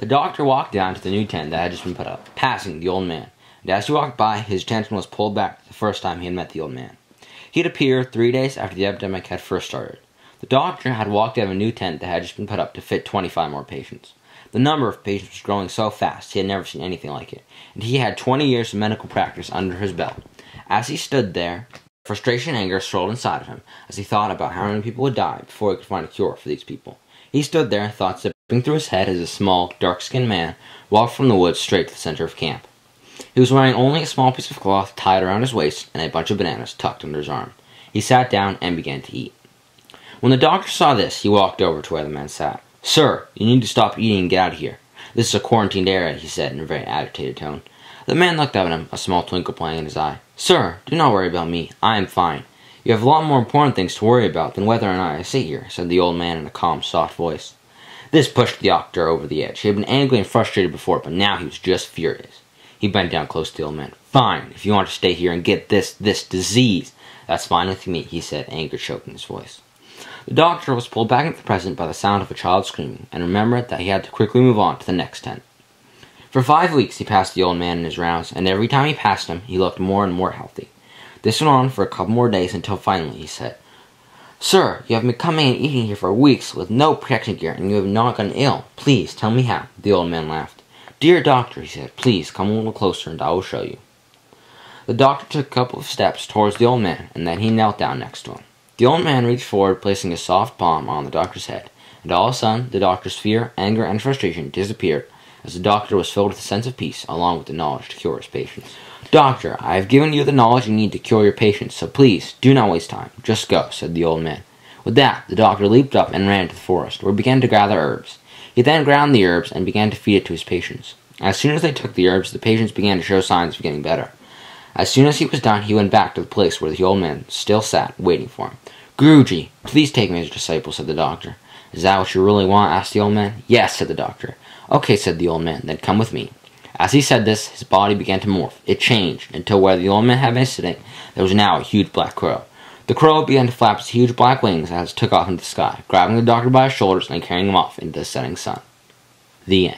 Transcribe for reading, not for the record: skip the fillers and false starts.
The doctor walked down to the new tent that had just been put up, passing the old man, and as he walked by, his attention was pulled back to the first time he had met the old man. He had appeared 3 days after the epidemic had first started. The doctor had walked out of a new tent that had just been put up to fit 25 more patients. The number of patients was growing so fast he had never seen anything like it, and he had 20 years of medical practice under his belt. As he stood there, frustration and anger swirled inside of him as he thought about how many people would die before he could find a cure for these people. He stood there, thoughts zipping through his head as a small, dark-skinned man walked from the woods straight to the center of camp. He was wearing only a small piece of cloth tied around his waist and a bunch of bananas tucked under his arm. He sat down and began to eat. When the doctor saw this, he walked over to where the man sat. "Sir, you need to stop eating and get out of here. This is a quarantined area," he said in a very agitated tone. The man looked up at him, a small twinkle playing in his eye. "Sir, do not worry about me. I am fine. You have a lot more important things to worry about than whether or not I sit here," said the old man in a calm, soft voice. This pushed the doctor over the edge. He had been angry and frustrated before, but now he was just furious. He bent down close to the old man. "Fine, if you want to stay here and get this disease, that's fine with me," he said, anger choking his voice. The doctor was pulled back into the present by the sound of a child screaming, and remembered that he had to quickly move on to the next tent. For 5 weeks he passed the old man in his rounds, and every time he passed him, he looked more and more healthy. This went on for a couple more days until finally he said, "Sir, you have been coming and eating here for weeks with no protection gear, and you have not gotten ill. Please, tell me how." The old man laughed. "Dear doctor," he said, "please come a little closer and I will show you." The doctor took a couple of steps towards the old man, and then he knelt down next to him. The old man reached forward, placing his soft palm on the doctor's head, and all of a sudden, the doctor's fear, anger, and frustration disappeared, as the doctor was filled with a sense of peace, along with the knowledge to cure his patients. "Doctor, I have given you the knowledge you need to cure your patients, so please, do not waste time. Just go," said the old man. With that, the doctor leaped up and ran into the forest, where he began to gather herbs. He then ground the herbs and began to feed it to his patients. As soon as they took the herbs, the patients began to show signs of getting better. As soon as he was done, he went back to the place where the old man still sat, waiting for him. "Guruji, please take me as your disciple," said the doctor. "Is that what you really want?" asked the old man. "Yes," said the doctor. "Okay," said the old man, "then come with me." As he said this, his body began to morph. It changed, until where the old man had been sitting, there was now a huge black crow. The crow began to flap its huge black wings as it took off into the sky, grabbing the doctor by his shoulders and carrying him off into the setting sun. The end.